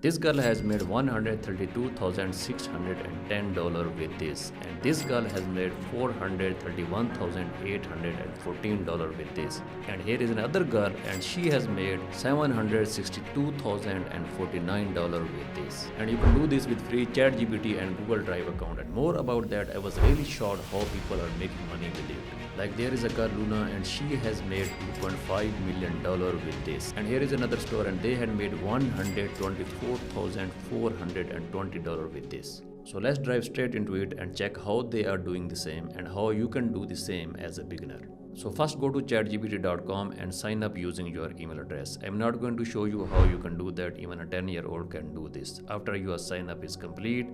This girl has made $132,610 with this, and this girl has made $431,814 with this. And here is another girl, and she has made $762,049 with this. And you can do this with free ChatGPT and Google Drive account. And more about that, I was really shocked how people are making money with it. Like there is a girl Luna, and she has made $2.5 million with this. And here is another store, and they had made $124,420 with this. So let's dive straight into it and check how they are doing the same and how you can do the same as a beginner. So first go to chatgpt.com and sign up using your email address. I'm not going to show you how you can do that. Even a 10-year-old can do this. After your sign up is complete,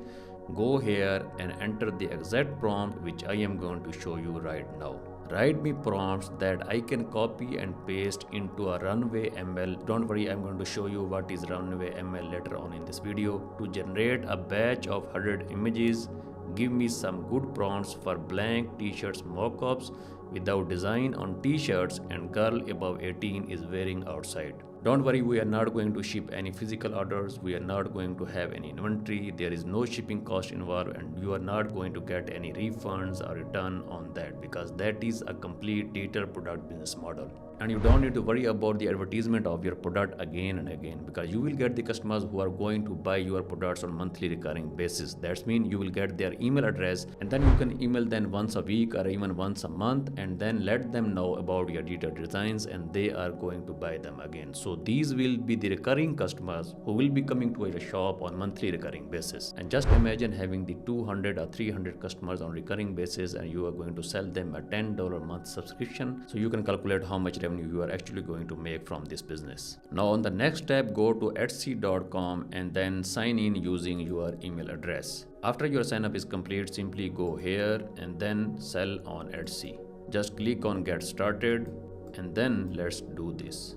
go here and enter the exact prompt which I am going to show you right now. Write me prompts that I can copy and paste into a Runway ML. Don't worry, I'm going to show you what is Runway ML later on in this video. To generate a batch of 100 images, give me some good prompts for blank t-shirts mockups without design on t-shirts and girl above 18 is wearing outside. Don't worry, we are not going to ship any physical orders, we are not going to have any inventory, there is no shipping cost involved, and you are not going to get any refunds or return on that because that is a complete detailed product business model. And you don't need to worry about the advertisement of your product again and again because you will get the customers who are going to buy your products on monthly recurring basis. That means you will get their email address and then you can email them once a week or even once a month and then let them know about your detailed designs and they are going to buy them again. So these will be the recurring customers who will be coming to your shop on monthly recurring basis. And just imagine having the 200 or 300 customers on recurring basis and you are going to sell them a $10 a month subscription. So you can calculate how much revenue you are actually going to make from this business. Now on the next step, go to Etsy.com and then sign in using your email address. After your sign up is complete, simply go here and then sell on Etsy. Just click on get started and then let's do this.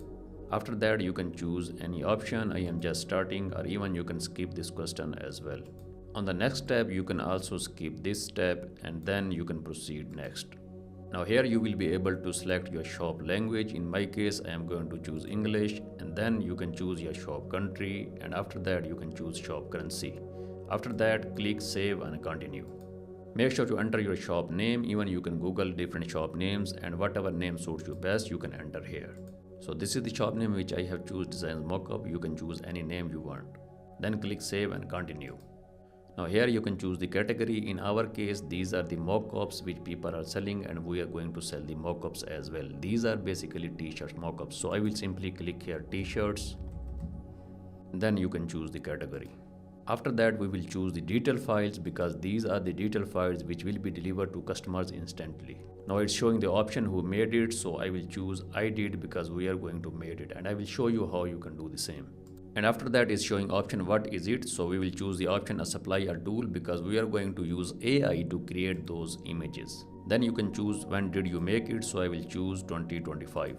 After that, you can choose any option. I am just starting, or even you can skip this question as well. On the next step, you can also skip this step and then you can proceed next. Now here you will be able to select your shop language. In my case, I am going to choose English, and then you can choose your shop country, and after that you can choose shop currency. After that, click save and continue. Make sure to enter your shop name. Even you can Google different shop names and whatever name suits you best, you can enter here. So this is the shop name which I have choose Designs Mockup. You can choose any name you want. Then click save and continue. Now here you can choose the category. In our case, these are the mockups which people are selling and we are going to sell the mockups as well. These are basically t-shirts mockups. So I will simply click here t-shirts. Then you can choose the category. After that, we will choose the detail files because these are the detail files which will be delivered to customers instantly. Now it's showing the option who made it, so I will choose I did because we are going to made it, and I will show you how you can do the same. And after that is showing option what is it, so we will choose the option a supply a tool because we are going to use AI to create those images. Then you can choose when did you make it, so I will choose 2025.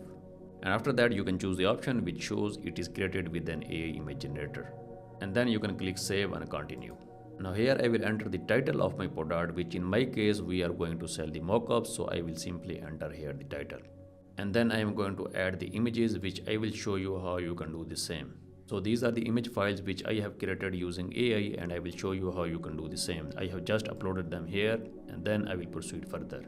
And after that you can choose the option which shows it is created with an AI image generator. And then you can click save and continue. Now here I will enter the title of my product, which in my case we are going to sell the mockups, so I will simply enter here the title. And then I am going to add the images which I will show you how you can do the same. So these are the image files which I have created using AI and I will show you how you can do the same. I have just uploaded them here and then I will proceed further.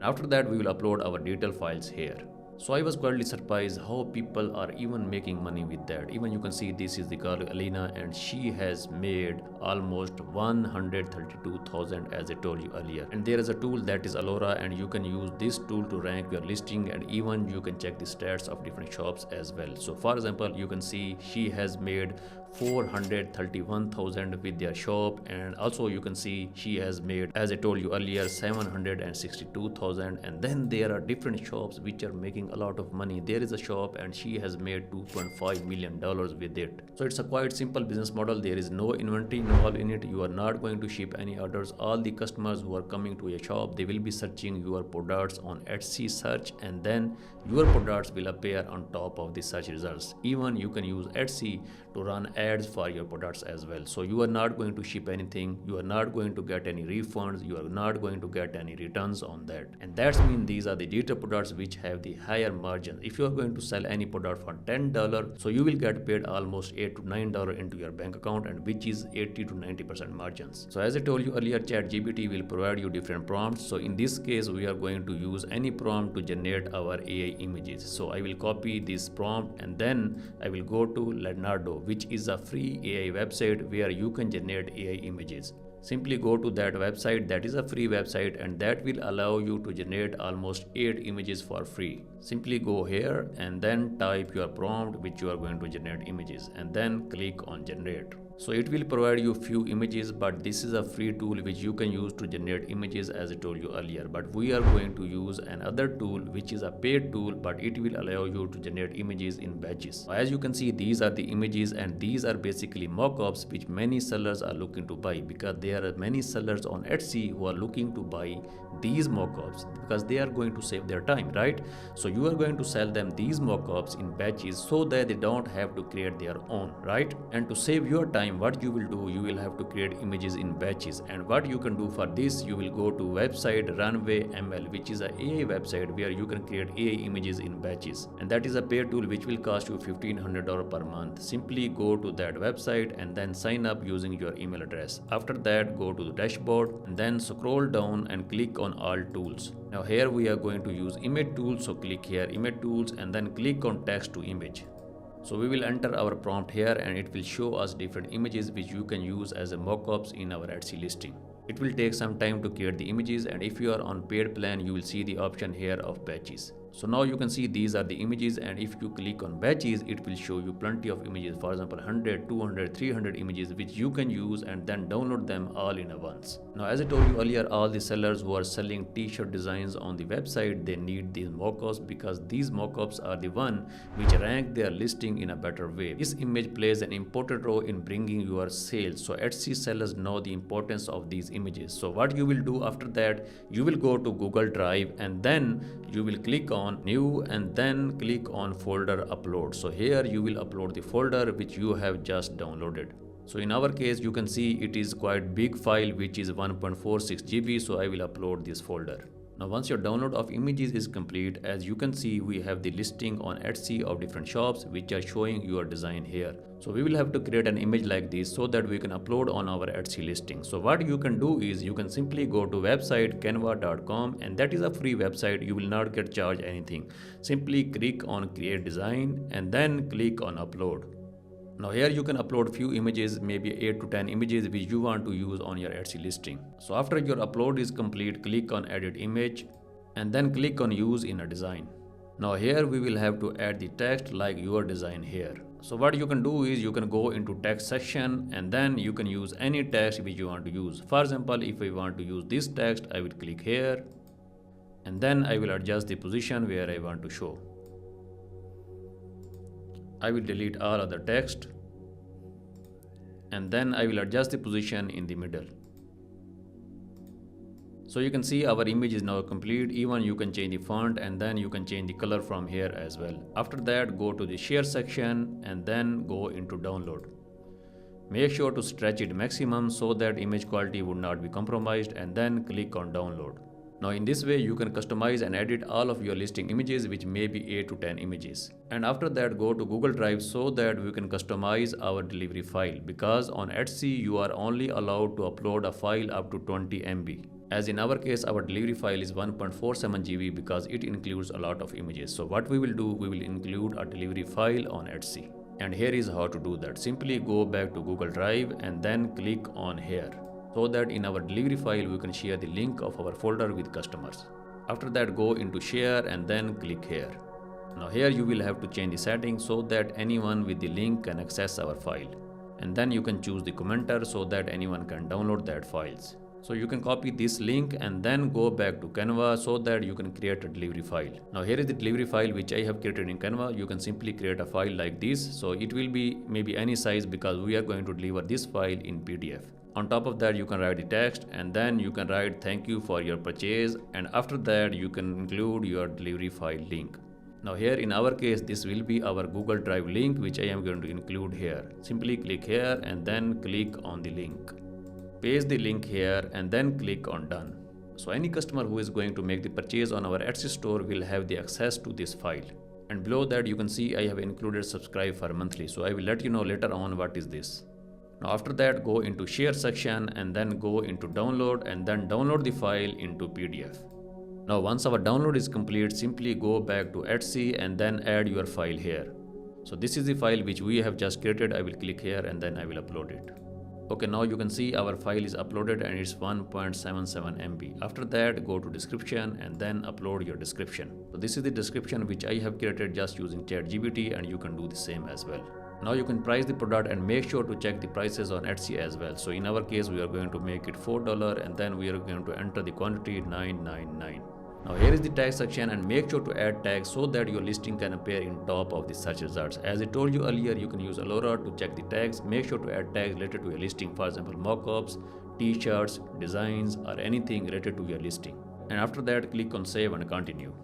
After that we will upload our detail files here. So I was quietly surprised how people are even making money with that. Even you can see this is the girl Alina and she has made almost 132,000 as I told you earlier. And there is a tool that is Alora and you can use this tool to rank your listing and even you can check the stats of different shops as well. So for example, you can see she has made 431,000 with their shop, and also you can see she has made, as I told you earlier, 762,000. And then there are different shops which are making a lot of money. There is a shop and she has made $2.5 million with it. So it's a quite simple business model. There is no inventory involved in it. You are not going to ship any orders. All the customers who are coming to your shop, they will be searching your products on Etsy search and then your products will appear on top of the search results. Even you can use Etsy to run ads for your products as well. So you are not going to ship anything, you are not going to get any refunds, you are not going to get any returns on that. And that's mean these are the digital products which have the higher margin. If you are going to sell any product for $10, so you will get paid almost $8 to $9 into your bank account, and which is 80 to 90% margins. So as I told you earlier, ChatGPT will provide you different prompts. So in this case, we are going to use any prompt to generate our AI images. So I will copy this prompt and then I will go to Leonardo, which is a free AI website where you can generate AI images. Simply go to that website, that is a free website, and that will allow you to generate almost 8 images for free. Simply go here and then type your prompt which you are going to generate images, and then click on generate. So it will provide you few images, but this is a free tool which you can use to generate images as I told you earlier. But we are going to use another tool which is a paid tool, but it will allow you to generate images in batches. As you can see, these are the images, and these are basically mockups which many sellers are looking to buy, because there are many sellers on Etsy who are looking to buy these mockups because they are going to save their time, right? So you are going to sell them these mockups in batches so that they don't have to create their own, right? And to save your time, what you will do, you will have to create images in batches. And what you can do for this, you will go to website Runway ML, which is a AI website where you can create AI images in batches, and that is a paid tool which will cost you $1,500 per month. Simply go to that website and then sign up using your email address. After that, go to the dashboard and then scroll down and click on all tools. Now here we are going to use image tools, so click here image tools and then click on text to image. So we will enter our prompt here and it will show us different images which you can use as a mockups in our Etsy listing. It will take some time to create the images, and if you are on paid plan, you will see the option here of batches. So now you can see these are the images, and if you click on batches, it will show you plenty of images, for example 100, 200, 300 images which you can use and then download them all in a once. Now as I told you earlier, all the sellers who are selling t-shirt designs on the website, they need these mockups because these mockups are the one which rank their listing in a better way. This image plays an important role in bringing your sales, so Etsy sellers know the importance of these images. So what you will do after that, you will go to Google Drive and then you will click on new and then click on folder upload. So here you will upload the folder which you have just downloaded. So in our case, you can see it is quite big file which is 1.46 GB, so I will upload this folder. Now once your download of images is complete, as you can see, we have the listing on Etsy of different shops which are showing your design here. So we will have to create an image like this so that we can upload on our Etsy listing. So what you can do is you can simply go to website canva.com, and that is a free website. You will not get charged anything. Simply click on create design and then click on upload. Now here you can upload few images, maybe 8 to 10 images which you want to use on your Etsy listing. So after your upload is complete, click on edit image and then click on use in a design. Now here we will have to add the text like your design here. So what you can do is you can go into text section and then you can use any text which you want to use. For example, if I want to use this text, I will click here and then I will adjust the position where I want to show. I will delete all other text and then I will adjust the position in the middle. So you can see our image is now complete. Even you can change the font and then you can change the color from here as well. After that, go to the share section and then go into download. Make sure to stretch it maximum so that image quality would not be compromised, and then click on download. Now in this way you can customize and edit all of your listing images, which may be 8 to 10 images. And after that, go to Google Drive so that we can customize our delivery file, because on Etsy you are only allowed to upload a file up to 20 MB. As in our case, our delivery file is 1.47 GB because it includes a lot of images. So what we will do, we will include a delivery file on Etsy. And here is how to do that. Simply go back to Google Drive and then click on here, so that in our delivery file we can share the link of our folder with customers. After that, go into share and then click here. Now here you will have to change the settings so that anyone with the link can access our file. And then you can choose the commenter so that anyone can download that files. So you can copy this link and then go back to Canva so that you can create a delivery file. Now here is the delivery file which I have created in Canva. You can simply create a file like this. So it will be maybe any size because we are going to deliver this file in PDF. On top of that, you can write the text and then you can write thank you for your purchase, and after that you can include your delivery file link. Now here in our case, this will be our Google Drive link which I am going to include here. Simply click here and then click on the link. Paste the link here and then click on done. So any customer who is going to make the purchase on our Etsy store will have the access to this file. And below that you can see I have included subscribe for monthly. So I will let you know later on what is this. Now after that, go into share section and then go into download and then download the file into PDF. Now once our download is complete, simply go back to Etsy and then add your file here. So this is the file which we have just created. I will click here and then I will upload it. Okay, now you can see our file is uploaded and it's 1.77 MB. After that, go to description and then upload your description. So this is the description which I have created just using ChatGPT, and you can do the same as well. Now you can price the product and make sure to check the prices on Etsy as well. So in our case, we are going to make it $4 and then we are going to enter the quantity 999. Now here is the tag section, and make sure to add tags so that your listing can appear in top of the search results. As I told you earlier, you can use Allura to check the tags. Make sure to add tags related to your listing, for example mockups, t-shirts, designs, or anything related to your listing. And after that, click on save and continue.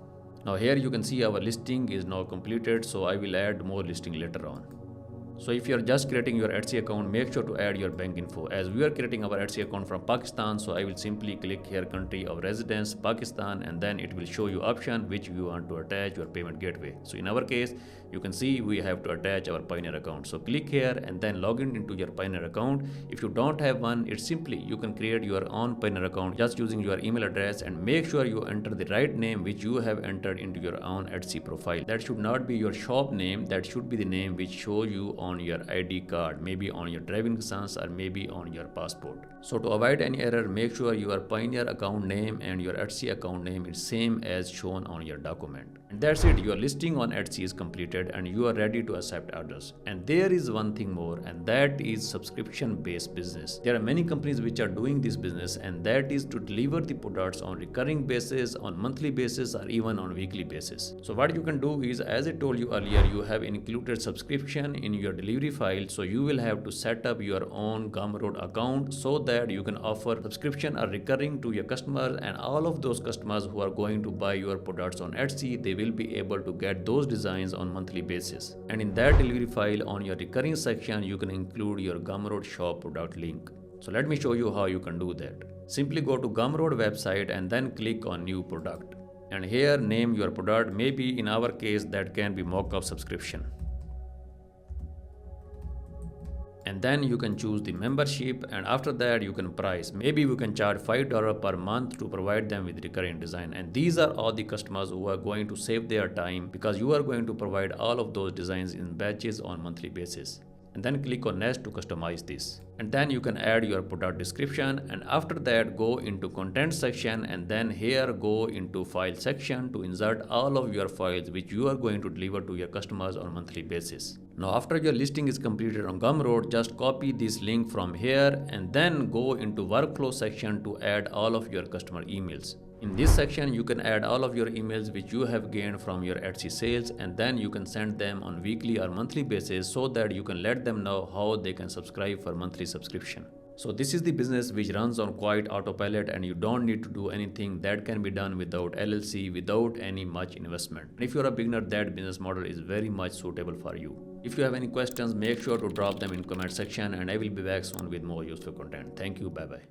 Now here you can see our listing is now completed, so I will add more listing later on. So if you are just creating your Etsy account, make sure to add your bank info. As we are creating our Etsy account from Pakistan, so I will simply click here country of residence, Pakistan, and then it will show you option which you want to attach your payment gateway. So in our case, you can see we have to attach our Pioneer account. So click here and then log into your Pioneer account. If you don't have one, it's simply you can create your own Pioneer account just using your email address, and make sure you enter the right name which you have entered into your own Etsy profile. That should not be your shop name. That should be the name which shows you on your ID card, maybe on your driving license or maybe on your passport. So to avoid any error, make sure your Pioneer account name and your Etsy account name is same as shown on your document. And that's it. Your listing on Etsy is completed and you are ready to accept orders. And there is one thing more, and that is subscription-based business. There are many companies which are doing this business, and that is to deliver the products on recurring basis, on monthly basis, or even on weekly basis. So what you can do is, as I told you earlier, you have included subscription in your delivery file, so you will have to set up your own Gumroad account so that you can offer subscription or recurring to your customers, and all of those customers who are going to buy your products on Etsy, they will be able to get those designs on monthly basis. And in that delivery file on your recurring section, you can include your Gumroad shop product link. So let me show you how you can do that. Simply go to Gumroad website and then click on new product. And here name your product. Maybe in our case that can be Mockup subscription. And then you can choose the membership, and after that you can price. Maybe we can charge $5 per month to provide them with recurring design. And these are all the customers who are going to save their time, because you are going to provide all of those designs in batches on monthly basis. And then click on next to customize this. And then you can add your product description, and after that go into content section, and then here go into file section to insert all of your files which you are going to deliver to your customers on monthly basis. Now after your listing is completed on Gumroad, just copy this link from here and then go into workflow section to add all of your customer emails. In this section, you can add all of your emails which you have gained from your Etsy sales, and then you can send them on weekly or monthly basis so that you can let them know how they can subscribe for monthly subscription. So this is the business which runs on quite autopilot, and you don't need to do anything. That can be done without LLC, without any much investment. If you're a beginner, that business model is very much suitable for you. If you have any questions, make sure to drop them in comment section, and I will be back soon with more useful content. Thank you. Bye bye.